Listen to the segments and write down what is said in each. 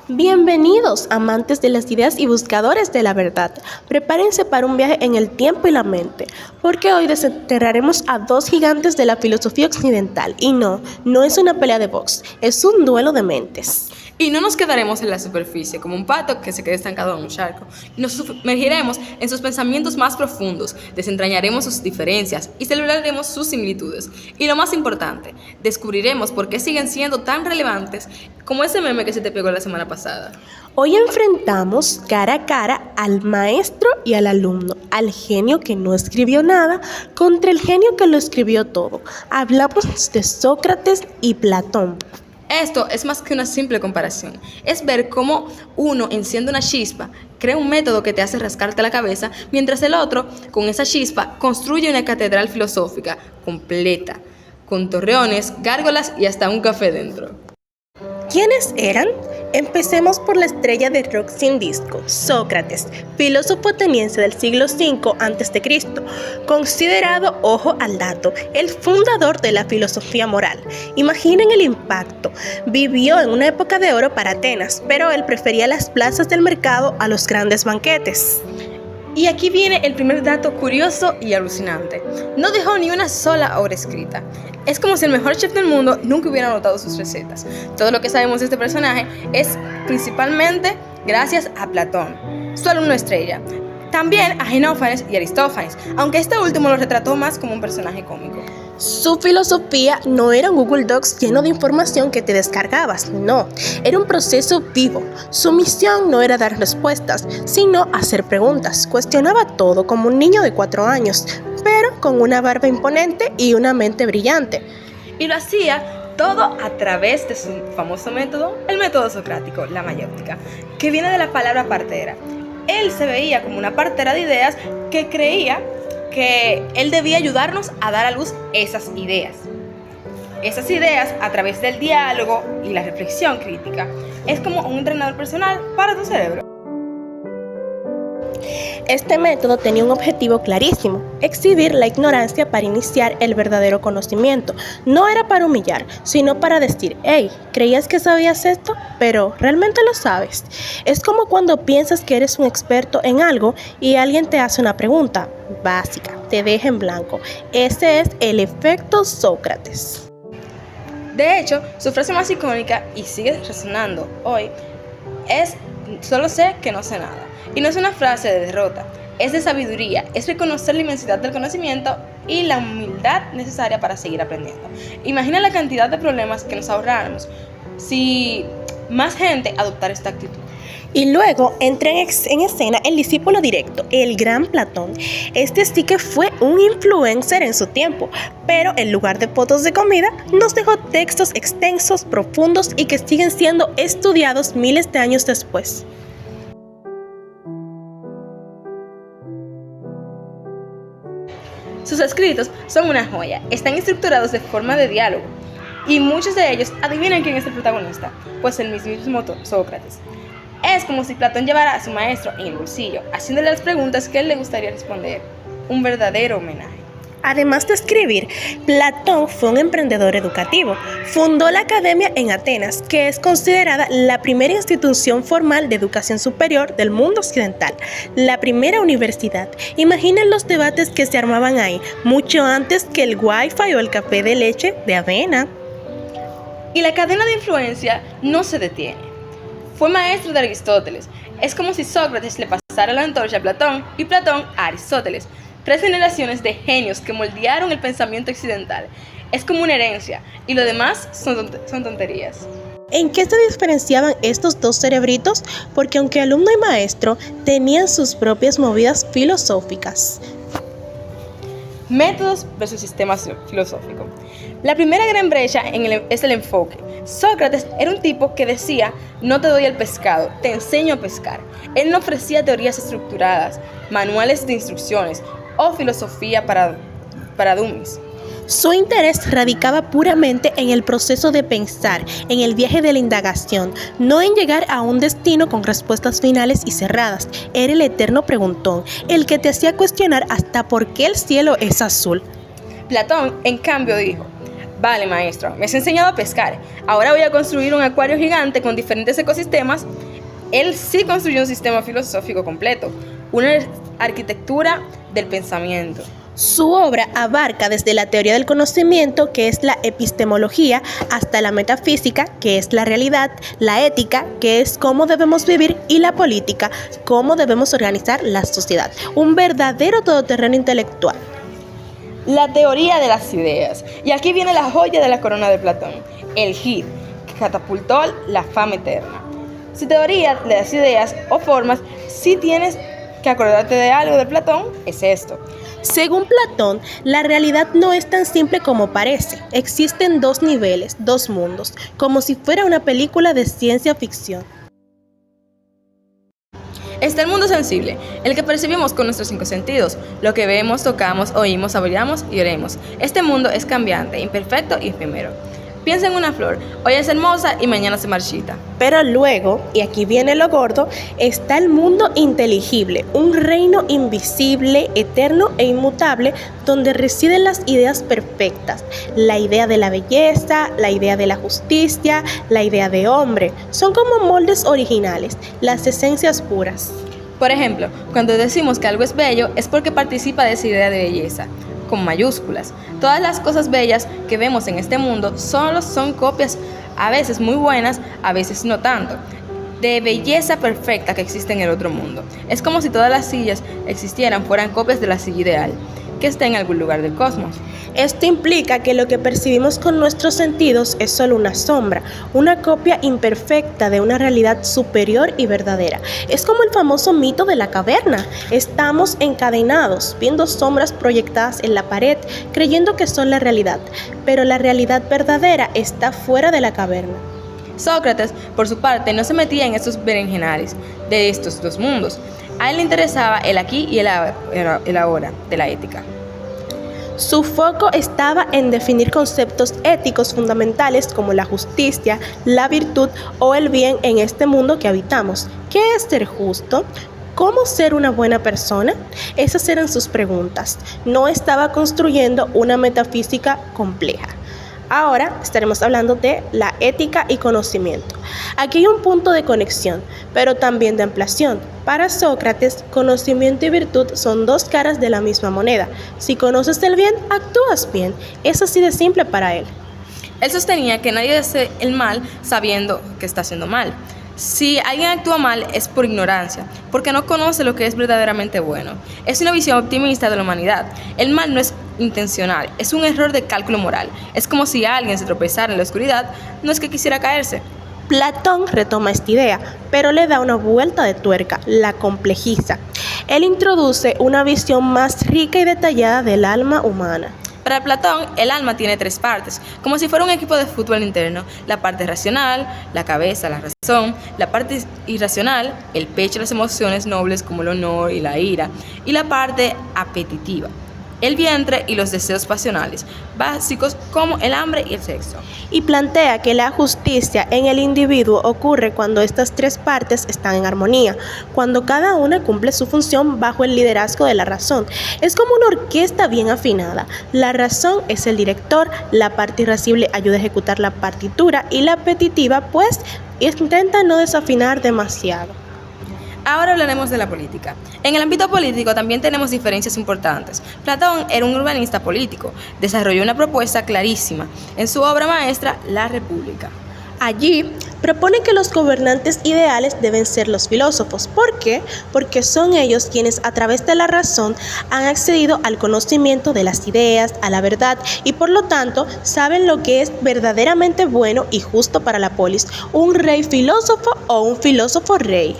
Bienvenidos, amantes de las ideas y buscadores de la verdad. Prepárense para un viaje en el tiempo y la mente, porque hoy desenterraremos a dos gigantes de la filosofía occidental. Y no es una pelea de box, es un duelo de mentes. Y no nos quedaremos en la superficie como un pato que se quede estancado en un charco. Nos sumergiremos en sus pensamientos más profundos, desentrañaremos sus diferencias y celebraremos sus similitudes. Y lo más importante, descubriremos por qué siguen siendo tan relevantes como ese meme que se te pegó la semana pasada. Hoy enfrentamos cara a cara al maestro y al alumno, al genio que no escribió nada contra el genio que lo escribió todo. Hablamos de Sócrates y Platón. Esto es más que una simple comparación, es ver cómo uno enciende una chispa, crea un método que te hace rascarte la cabeza, mientras el otro, con esa chispa, construye una catedral filosófica completa, con torreones, gárgolas y hasta un café dentro. ¿Quiénes eran? Empecemos por la estrella de rock sin disco, Sócrates, filósofo ateniense del siglo V a.C., considerado, ojo al dato, el fundador de la filosofía moral. Imaginen el impacto. Vivió en una época de oro para Atenas, pero él prefería las plazas del mercado a los grandes banquetes. Y aquí viene el primer dato curioso y alucinante. No dejó ni una sola obra escrita. Es como si el mejor chef del mundo nunca hubiera anotado sus recetas. Todo lo que sabemos de este personaje es principalmente gracias a Platón, su alumno estrella. También a Genófanes y Aristófanes, aunque este último lo retrató más como un personaje cómico. Su filosofía no era un Google Docs lleno de información que te descargabas, no, era un proceso vivo. Su misión no era dar respuestas, sino hacer preguntas. Cuestionaba todo como un niño de 4 años, pero con una barba imponente y una mente brillante. Y lo hacía todo a través de su famoso método, el método socrático, la mayéutica, que viene de la palabra partera. Él se veía como una partera de ideas que creía que él debía ayudarnos a dar a luz esas ideas. Esas ideas a través del diálogo y la reflexión crítica. Es como un entrenador personal para tu cerebro. Este método tenía un objetivo clarísimo: exhibir la ignorancia para iniciar el verdadero conocimiento. No era para humillar, sino para decir: hey, ¿creías que sabías esto? Pero ¿realmente lo sabes? Es como cuando piensas que eres un experto en algo y alguien te hace una pregunta básica, te deja en blanco. Ese es el efecto Sócrates. De hecho, su frase más icónica, y sigue resonando hoy, es: solo sé que no sé nada. Y no es una frase de derrota, es de sabiduría, es reconocer la inmensidad del conocimiento y la humildad necesaria para seguir aprendiendo. Imagina la cantidad de problemas que nos ahorráramos si más gente adoptara esta actitud. Y luego entra en escena el discípulo directo, el gran Platón. Este sí que fue un influencer en su tiempo, pero en lugar de fotos de comida, nos dejó textos extensos, profundos y que siguen siendo estudiados miles de años después. Sus escritos son una joya, están estructurados de forma de diálogo, y muchos de ellos adivinan quién es el protagonista, pues el mismísimo Sócrates. Es como si Platón llevara a su maestro en el bolsillo, haciéndole las preguntas que él le gustaría responder. Un verdadero homenaje. Además de escribir, Platón fue un emprendedor educativo. Fundó la Academia en Atenas, que es considerada la primera institución formal de educación superior del mundo occidental, la primera universidad. Imaginen los debates que se armaban ahí, mucho antes que el Wi-Fi o el café de leche de avena. Y la cadena de influencia no se detiene. Fue maestro de Aristóteles. Es como si Sócrates le pasara la antorcha a Platón y Platón a Aristóteles. 3 generaciones de genios que moldearon el pensamiento occidental. Es como una herencia, y lo demás son tonterías. ¿En qué se diferenciaban estos dos cerebritos? Porque aunque alumno y maestro, tenían sus propias movidas filosóficas. Métodos versus sistema filosófico. La primera gran brecha es el enfoque. Sócrates era un tipo que decía: no te doy el pescado, te enseño a pescar. Él no ofrecía teorías estructuradas, manuales de instrucciones o filosofía para dummies. Su interés radicaba puramente en el proceso de pensar, en el viaje de la indagación, no en llegar a un destino con respuestas finales y cerradas. Era el eterno preguntón, el que te hacía cuestionar hasta por qué el cielo es azul. Platón, en cambio, dijo: Vale, maestro, me has enseñado a pescar. Ahora voy a construir un acuario gigante con diferentes ecosistemas. Él sí construyó un sistema filosófico completo, una arquitectura del pensamiento. Su obra abarca desde la teoría del conocimiento, que es la epistemología, hasta la metafísica, que es la realidad, la ética, que es cómo debemos vivir, y la política, cómo debemos organizar la sociedad. Un verdadero todoterreno intelectual. La teoría de las ideas. Y aquí viene la joya de la corona de Platón, el hit, que catapultó la fama eterna. Su teoría de las ideas o formas, si tienes que acordarte de algo de Platón, es esto. Según Platón, la realidad no es tan simple como parece. Existen dos niveles, dos mundos, como si fuera una película de ciencia ficción. Está el mundo sensible, el que percibimos con nuestros 5 sentidos, lo que vemos, tocamos, oímos, saboreamos y olemos. Este mundo es cambiante, imperfecto y efímero. Piensa en una flor, hoy es hermosa y mañana se marchita. Pero luego, y aquí viene lo gordo, está el mundo inteligible, un reino invisible, eterno e inmutable, donde residen las ideas perfectas. La idea de la belleza, la idea de la justicia, la idea de hombre. Son como moldes originales, las esencias puras. Por ejemplo, cuando decimos que algo es bello, es porque participa de esa idea de belleza, con mayúsculas. Todas las cosas bellas que vemos en este mundo solo son copias, a veces muy buenas, a veces no tanto, de belleza perfecta que existe en el otro mundo. Es como si todas las sillas existieran, fueran copias de la silla ideal, que está en algún lugar del cosmos. Esto implica que lo que percibimos con nuestros sentidos es solo una sombra, una copia imperfecta de una realidad superior y verdadera. Es como el famoso mito de la caverna. Estamos encadenados, viendo sombras proyectadas en la pared, creyendo que son la realidad, pero la realidad verdadera está fuera de la caverna. Sócrates, por su parte, no se metía en estos berenjenales de estos dos mundos. A él le interesaba el aquí y el ahora de la ética. Su foco estaba en definir conceptos éticos fundamentales como la justicia, la virtud o el bien en este mundo que habitamos. ¿Qué es ser justo? ¿Cómo ser una buena persona? Esas eran sus preguntas. No estaba construyendo una metafísica compleja. Ahora estaremos hablando de la ética y conocimiento. Aquí hay un punto de conexión, pero también de ampliación. Para Sócrates, conocimiento y virtud son dos caras de la misma moneda. Si conoces el bien, actúas bien. Es así de simple para él. Él sostenía que nadie hace el mal sabiendo que está haciendo mal. Si alguien actúa mal es por ignorancia, porque no conoce lo que es verdaderamente bueno. Es una visión optimista de la humanidad. El mal no es intencional, es un error de cálculo moral. Es como si alguien se tropezara en la oscuridad, no es que quisiera caerse. Platón retoma esta idea, pero le da una vuelta de tuerca, la complejiza. Él introduce una visión más rica y detallada del alma humana. Para Platón, el alma tiene 3 partes, como si fuera un equipo de fútbol interno: la parte racional, la cabeza, la razón; la parte irracional, el pecho, las emociones nobles como el honor y la ira; y la parte apetitiva, el vientre y los deseos pasionales, básicos como el hambre y el sexo. Y plantea que la justicia en el individuo ocurre cuando estas 3 partes están en armonía, cuando cada una cumple su función bajo el liderazgo de la razón. Es como una orquesta bien afinada. La razón es el director, la parte irascible ayuda a ejecutar la partitura y la apetitiva pues intenta no desafinar demasiado. Ahora hablaremos de la política. En el ámbito político también tenemos diferencias importantes. Platón era un urbanista político, desarrolló una propuesta clarísima en su obra maestra, La República. Allí propone que los gobernantes ideales deben ser los filósofos. ¿Por qué? Porque son ellos quienes a través de la razón han accedido al conocimiento de las ideas, a la verdad y por lo tanto saben lo que es verdaderamente bueno y justo para la polis, un rey filósofo o un filósofo rey.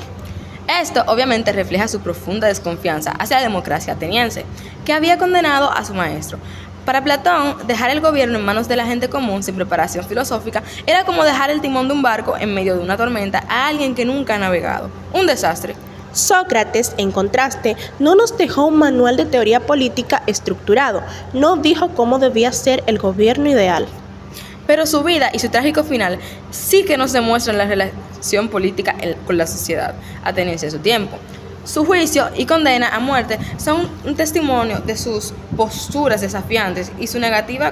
Esto obviamente refleja su profunda desconfianza hacia la democracia ateniense, que había condenado a su maestro. Para Platón, dejar el gobierno en manos de la gente común sin preparación filosófica era como dejar el timón de un barco en medio de una tormenta a alguien que nunca ha navegado. Un desastre. Sócrates, en contraste, no nos dejó un manual de teoría política estructurado, no dijo cómo debía ser el gobierno ideal. Pero su vida y su trágico final sí que nos demuestran la relación política con la sociedad ateniense de su tiempo. Su juicio y condena a muerte son un testimonio de sus posturas desafiantes y su negativa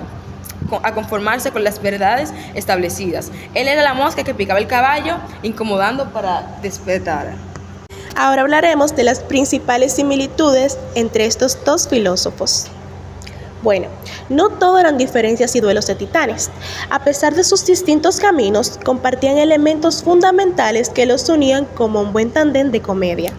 a conformarse con las verdades establecidas. Él era la mosca que picaba el caballo, incomodando para despertar. Ahora hablaremos de las principales similitudes entre estos dos filósofos. Bueno, no todo eran diferencias y duelos de titanes. A pesar de sus distintos caminos, compartían elementos fundamentales que los unían como un buen tándem de comedia.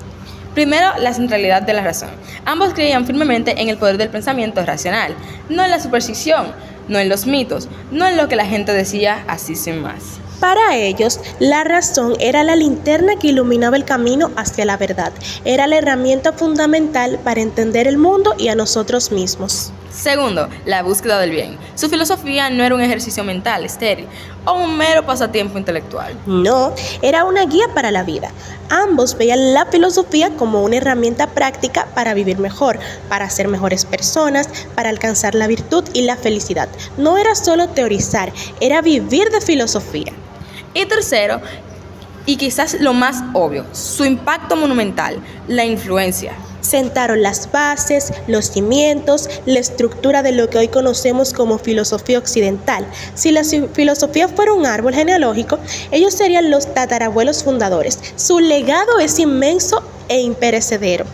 Primero, la centralidad de la razón. Ambos creían firmemente en el poder del pensamiento racional, no en la superstición, no en los mitos, no en lo que la gente decía así sin más. Para ellos, la razón era la linterna que iluminaba el camino hacia la verdad. Era la herramienta fundamental para entender el mundo y a nosotros mismos. Segundo, la búsqueda del bien. Su filosofía no era un ejercicio mental estéril o un mero pasatiempo intelectual. No, era una guía para la vida. Ambos veían la filosofía como una herramienta práctica para vivir mejor, para ser mejores personas, para alcanzar la virtud y la felicidad. No era solo teorizar, era vivir de filosofía. Y tercero, y quizás lo más obvio, su impacto monumental, la influencia. Sentaron las bases, los cimientos, la estructura de lo que hoy conocemos como filosofía occidental. Si la filosofía fuera un árbol genealógico, ellos serían los tatarabuelos fundadores. Su legado es inmenso e imperecedero.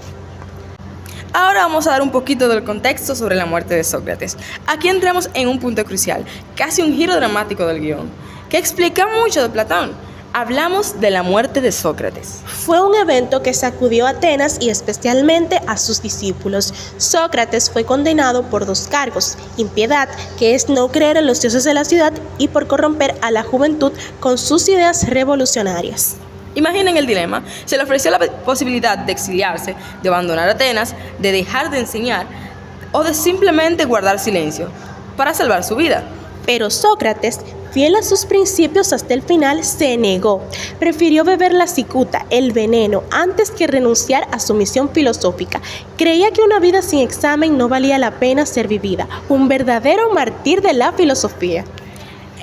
Ahora vamos a dar un poquito del contexto sobre la muerte de Sócrates. Aquí entramos en un punto crucial, casi un giro dramático del guión, que explica mucho de Platón. Hablamos de la muerte de Sócrates. Fue un evento que sacudió a Atenas y especialmente a sus discípulos. Sócrates fue condenado por 2 cargos: impiedad, que es no creer en los dioses de la ciudad, y por corromper a la juventud con sus ideas revolucionarias. Imaginen el dilema. Se le ofreció la posibilidad de exiliarse, de abandonar Atenas, de dejar de enseñar o de simplemente guardar silencio para salvar su vida. Pero Sócrates, fiel a sus principios hasta el final, se negó. Prefirió beber la cicuta, el veneno, antes que renunciar a su misión filosófica. Creía que una vida sin examen no valía la pena ser vivida. Un verdadero mártir de la filosofía.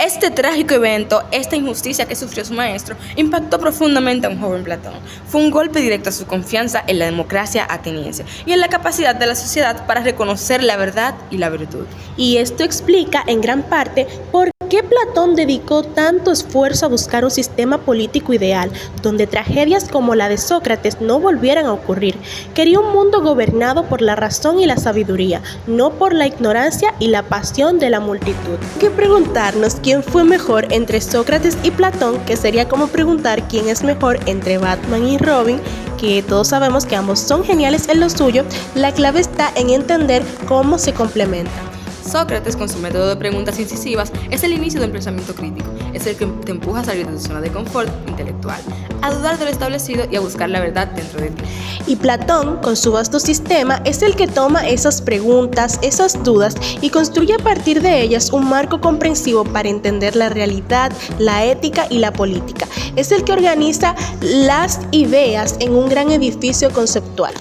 Este trágico evento, esta injusticia que sufrió su maestro, impactó profundamente a un joven Platón. Fue un golpe directo a su confianza en la democracia ateniense y en la capacidad de la sociedad para reconocer la verdad y la virtud. Y esto explica en gran parte por qué Platón dedicó tanto esfuerzo a buscar un sistema político ideal, donde tragedias como la de Sócrates no volvieran a ocurrir. Quería un mundo gobernado por la razón y la sabiduría, no por la ignorancia y la pasión de la multitud. Hay que preguntarnos quién fue mejor entre Sócrates y Platón, que sería como preguntar quién es mejor entre Batman y Robin, que todos sabemos que ambos son geniales en lo suyo. La clave está en entender cómo se complementan. Sócrates, con su método de preguntas incisivas, es el inicio del pensamiento crítico. Es el que te empuja a salir de tu zona de confort intelectual, a dudar de lo establecido y a buscar la verdad dentro de ti. Y Platón, con su vasto sistema, es el que toma esas preguntas, esas dudas y construye a partir de ellas un marco comprensivo para entender la realidad, la ética y la política. Es el que organiza las ideas en un gran edificio conceptual.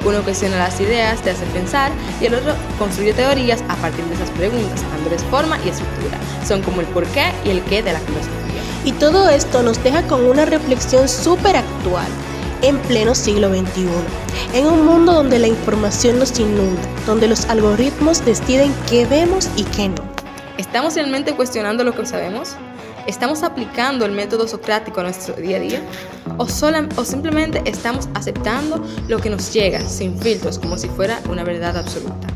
Uno cuestiona las ideas, te hace pensar, y el otro construye teorías a partir de esas preguntas, dándoles forma y estructura. Son como el porqué y el qué de la filosofía. Y todo esto nos deja con una reflexión súper actual, en pleno siglo XXI, en un mundo donde la información nos inunda, donde los algoritmos deciden qué vemos y qué no. ¿Estamos realmente cuestionando lo que sabemos? ¿Estamos aplicando el método socrático a nuestro día a día? ¿O simplemente estamos aceptando lo que nos llega sin filtros como si fuera una verdad absoluta?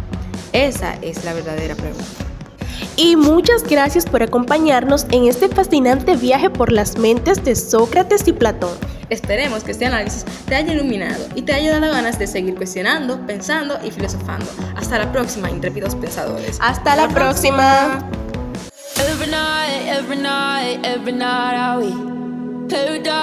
Esa es la verdadera pregunta. Y muchas gracias por acompañarnos en este fascinante viaje por las mentes de Sócrates y Platón. Esperemos que este análisis te haya iluminado y te haya dado ganas de seguir cuestionando, pensando y filosofando. Hasta la próxima, intrépidos pensadores. Hasta la próxima. Every night, I we paradise.